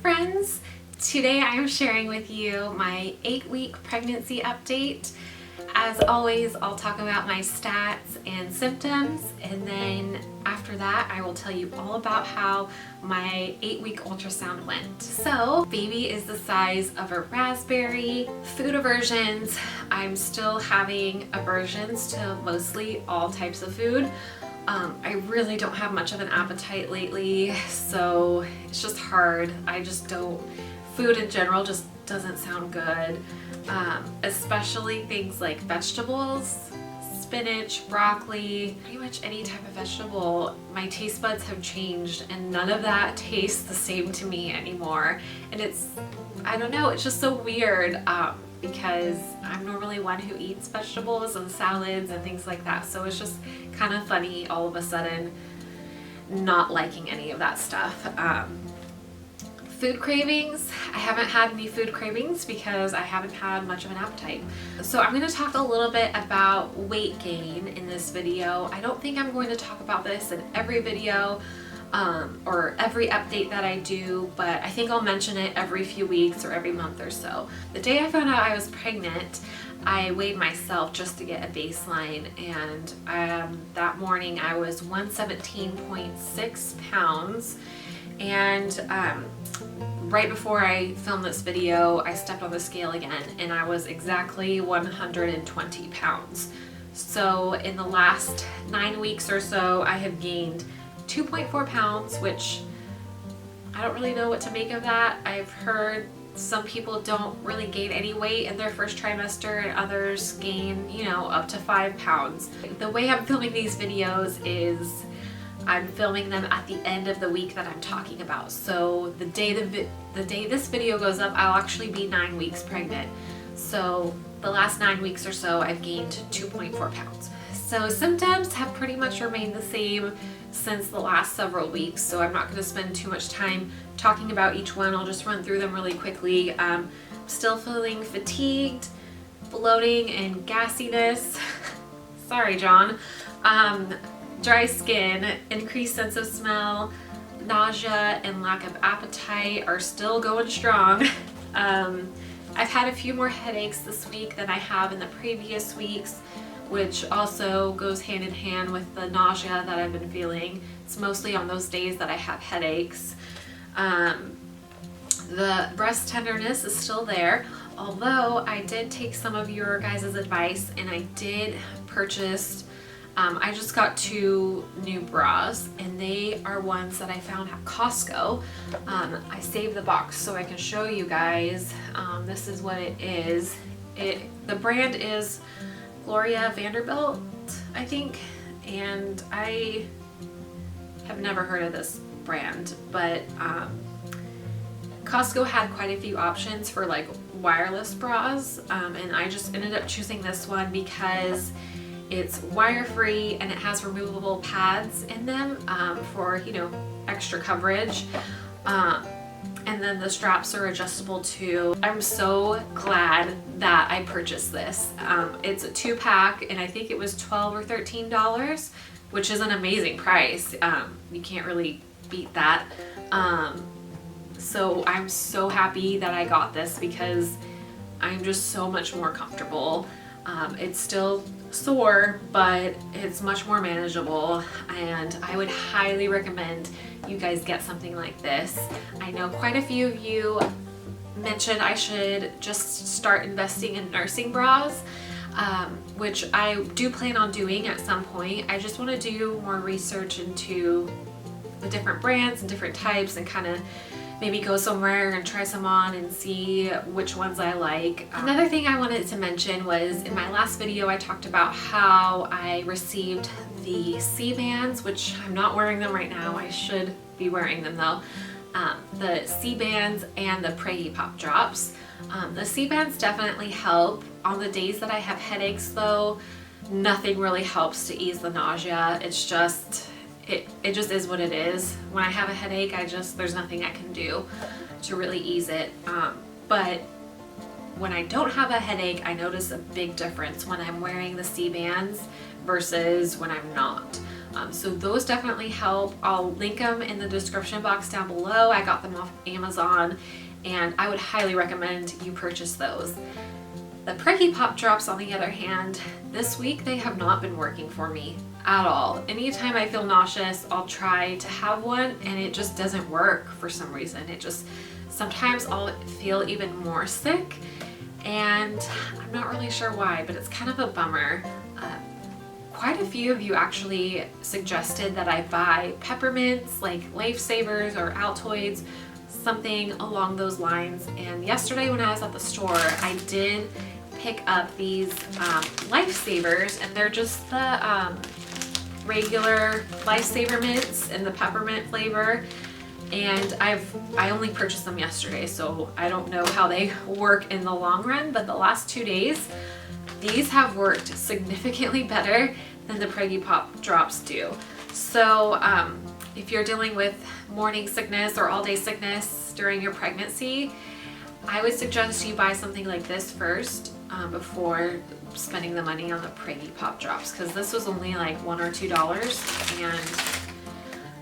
friends! Today I am sharing with you my 8-week pregnancy update. As always, I'll talk about my stats and symptoms, and then after that I will tell you all about how my 8-week ultrasound went. So, baby is the size of a raspberry. Food aversions, I'm still having aversions to mostly all types of food. I really don't have much of an appetite lately, so it's just hard. Food in general just doesn't sound good, especially things like vegetables, spinach, broccoli, pretty much any type of vegetable. My taste buds have changed and none of that tastes the same to me anymore. And I don't know, it's just so weird. Because I'm normally one who eats vegetables and salads and things like that. So it's just kind of funny all of a sudden not liking any of that stuff. Food cravings, I haven't had any food cravings because I haven't had much of an appetite. So I'm going to talk a little bit about weight gain in this video. I don't think I'm going to talk about this in every video or every update that I do, but I think I'll mention it every few weeks or every month or so. The day I found out I was pregnant, I weighed myself just to get a baseline, and that morning I was 117.6 pounds, and right before I filmed this video I stepped on the scale again and I was exactly 120 pounds. So in the last 9 weeks or so I have gained 2.4 pounds, which I don't really know what to make of that. I've heard some people don't really gain any weight in their first trimester and others gain, up to 5 pounds. The way I'm filming these videos is I'm filming them at the end of the week that I'm talking about. So the day this video goes up, I'll actually be 9 weeks pregnant. So the last 9 weeks or so, I've gained 2.4 pounds. So symptoms have pretty much remained the same since the last several weeks, so I'm not going to spend too much time talking about each one. I'll just run through them really quickly. Still feeling fatigued, bloating and gassiness. Sorry, John. Dry skin, increased sense of smell, nausea, and lack of appetite are still going strong. I've had a few more headaches this week than I have in the previous weeks, which also goes hand in hand with the nausea that I've been feeling. It's mostly on those days that I have headaches. The breast tenderness is still there, although I did take some of your guys' advice and I did purchase, I just got 2 new bras, and they are ones that I found at Costco. I saved the box so I can show you guys. This is what it is. The brand is Gloria Vanderbilt, I think, and I have never heard of this brand, but Costco had quite a few options for like wireless bras, and I just ended up choosing this one because it's wire-free and it has removable pads in them for, extra coverage. And then the straps are adjustable too. I'm so glad that I purchased this. It's a 2-pack and I think it was $12 or $13, which is an amazing price. You can't really beat that. So I'm so happy that I got this because I'm just so much more comfortable. It's still sore, but it's much more manageable, and I would highly recommend you guys get something like this. I know quite a few of you mentioned I should just start investing in nursing bras, which I do plan on doing at some point. I just want to do more research into the different brands and different types and kind of maybe go somewhere and try some on and see which ones I like. Another thing I wanted to mention was in my last video I talked about how I received the C-bands, which I'm not wearing them right now. I should be wearing them though. The C-bands and the Pregi Pop Drops. The C-bands definitely help. On the days that I have headaches though, nothing really helps to ease the nausea. It's just it just is what it is. When I have a headache, there's nothing I can do to really ease it. But when I don't have a headache, I notice a big difference when I'm wearing the C-bands versus when I'm not. So those definitely help. I'll link them in the description box down below. I got them off Amazon, and I would highly recommend you purchase those. The Preggy Pop Drops, on the other hand, this week they have not been working for me at all. Anytime I feel nauseous, I'll try to have one and it just doesn't work for some reason. Sometimes I'll feel even more sick, and I'm not really sure why, but it's kind of a bummer. Quite a few of you actually suggested that I buy peppermints, like Lifesavers or Altoids, something along those lines. And yesterday when I was at the store, I did pick up these Lifesavers, and they're just the regular Lifesaver mints in the peppermint flavor. And I only purchased them yesterday, so I don't know how they work in the long run, but the last 2 days, these have worked significantly better than the Preggy Pop Drops do. So if you're dealing with morning sickness or all-day sickness during your pregnancy, I would suggest you buy something like this first before spending the money on the Preggy Pop Drops, because this was only like $1 or $2, and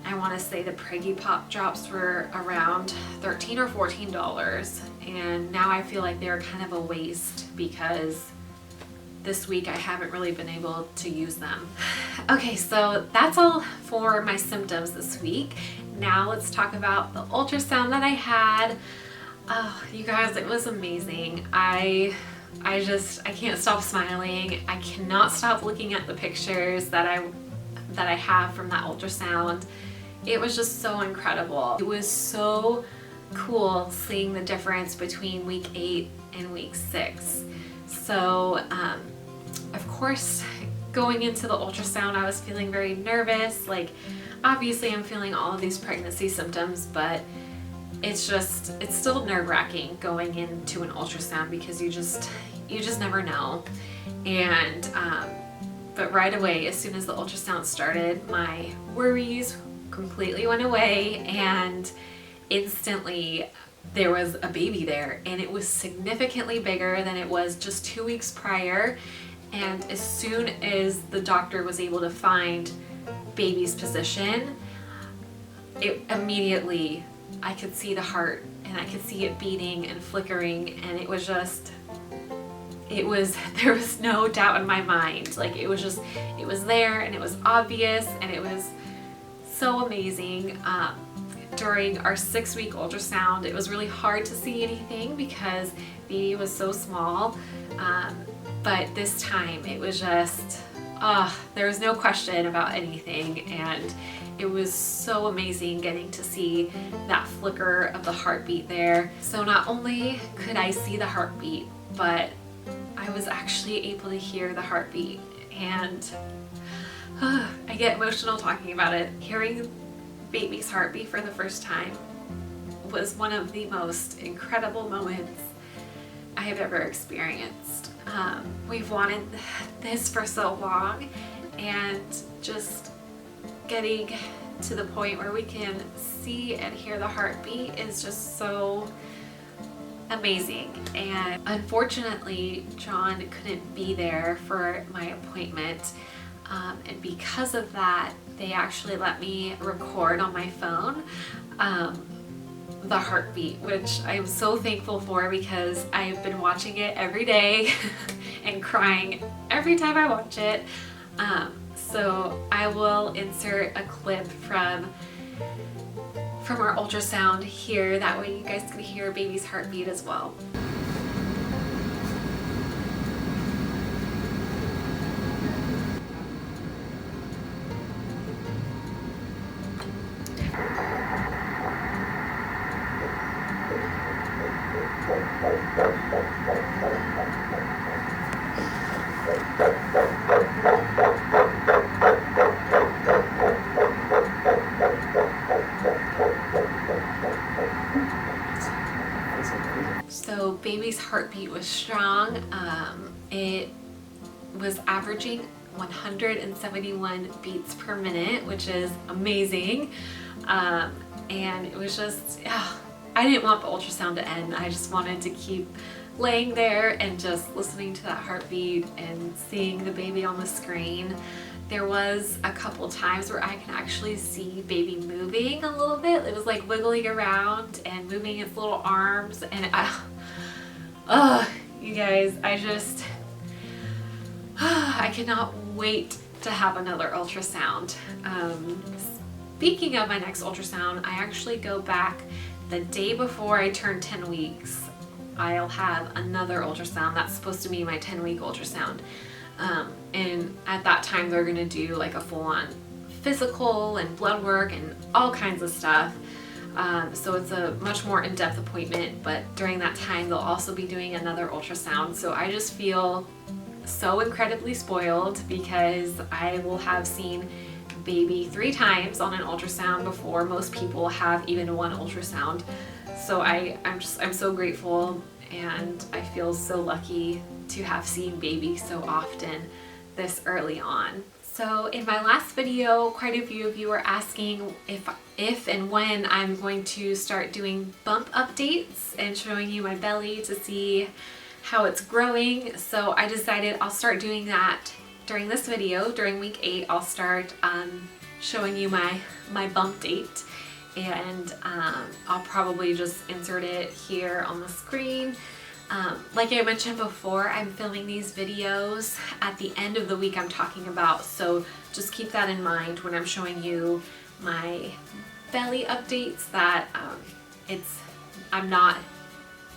I want to say the Preggy Pop Drops were around $13 or $14, and now I feel like they're kind of a waste because this week I haven't really been able to use them. Okay, so that's all for my symptoms this week. Now let's talk about the ultrasound that I had. Oh, you guys, it was amazing. I can't stop smiling. I cannot stop looking at the pictures that I have from that ultrasound. It was just so incredible. It was so cool seeing the difference between week 8 and week 6. So, of course, going into the ultrasound, I was feeling very nervous. Like, obviously I'm feeling all of these pregnancy symptoms, but it's still nerve-wracking going into an ultrasound because you just never know. And, but right away, as soon as the ultrasound started, my worries completely went away, and instantly there was a baby there, and it was significantly bigger than it was just 2 weeks prior. And as soon as the doctor was able to find baby's position, immediately I could see the heart, and I could see it beating and flickering, and there was no doubt in my mind. Like, it was there, and it was obvious, and it was so amazing. During our 6-week ultrasound, it was really hard to see anything because baby was so small. But this time it was just, there was no question about anything, and it was so amazing getting to see that flicker of the heartbeat there. So not only could I see the heartbeat, but I was actually able to hear the heartbeat, and I get emotional talking about it. Hearing baby's heartbeat for the first time was one of the most incredible moments I have ever experienced. We've wanted this for so long, and just getting to the point where we can see and hear the heartbeat is just so amazing. And unfortunately, John couldn't be there for my appointment, and because of that, they actually let me record on my phone the heartbeat, which I'm so thankful for, because I've been watching it every day and crying every time I watch it. So I will insert a clip from our ultrasound here, that way you guys can hear baby's heartbeat as well. So baby's heartbeat was strong. It was averaging 171 beats per minute, which is amazing. And it was just, I didn't want the ultrasound to end. I just wanted to keep laying there and just listening to that heartbeat and seeing the baby on the screen, there was a couple times where I can actually see baby moving a little bit. It was like wiggling around and moving its little arms, and you guys, I cannot wait to have another ultrasound. Speaking of my next ultrasound, I actually go back the day before I turn 10 weeks. I'll have another ultrasound. That's supposed to be my 10-week ultrasound. And at that time, they're gonna do like a full-on physical and blood work and all kinds of stuff. So it's a much more in-depth appointment, but during that time, they'll also be doing another ultrasound. So I just feel so incredibly spoiled because I will have seen baby 3 times on an ultrasound before most people have even one ultrasound. So I'm so grateful, and I feel so lucky to have seen baby so often this early on. So in my last video, quite a few of you were asking if and when I'm going to start doing bump updates and showing you my belly to see how it's growing. So I decided I'll start doing that during this video. During week 8, I'll start showing you my bump date, and I'll probably just insert it here on the screen. Like I mentioned before, I'm filming these videos at the end of the week I'm talking about, so just keep that in mind when I'm showing you my belly updates, that I'm not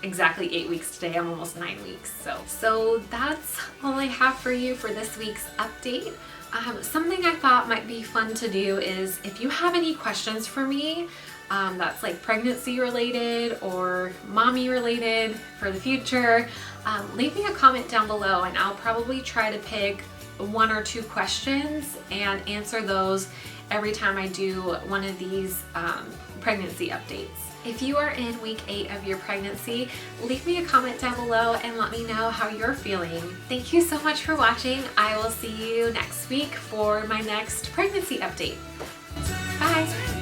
exactly 8 weeks today, I'm almost 9 weeks. So that's all I have for you for this week's update. Something I thought might be fun to do is, if you have any questions for me that's like pregnancy related or mommy related for the future, leave me a comment down below, and I'll probably try to pick 1 or 2 questions and answer those every time I do one of these pregnancy updates. If you are in week 8 of your pregnancy, leave me a comment down below and let me know how you're feeling. Thank you so much for watching. I will see you next week for my next pregnancy update. Bye!